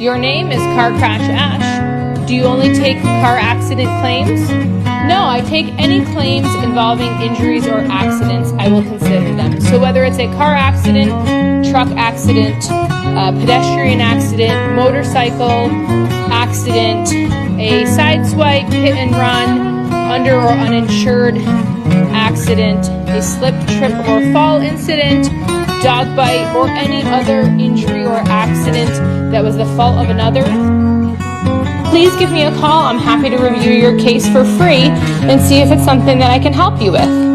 Your name is Car Crash Ash. Do you only take car accident claims? No, I take any claims involving injuries or accidents. I will consider them. So whether it's a car accident, truck accident, pedestrian accident, motorcycle accident, a sideswipe, hit and run, under or uninsured accident, a slip, trip, or fall incident, dog bite, or any other injury or accident that was the fault of another, please give me a call. I'm happy to review your case for free and see if it's something that I can help you with.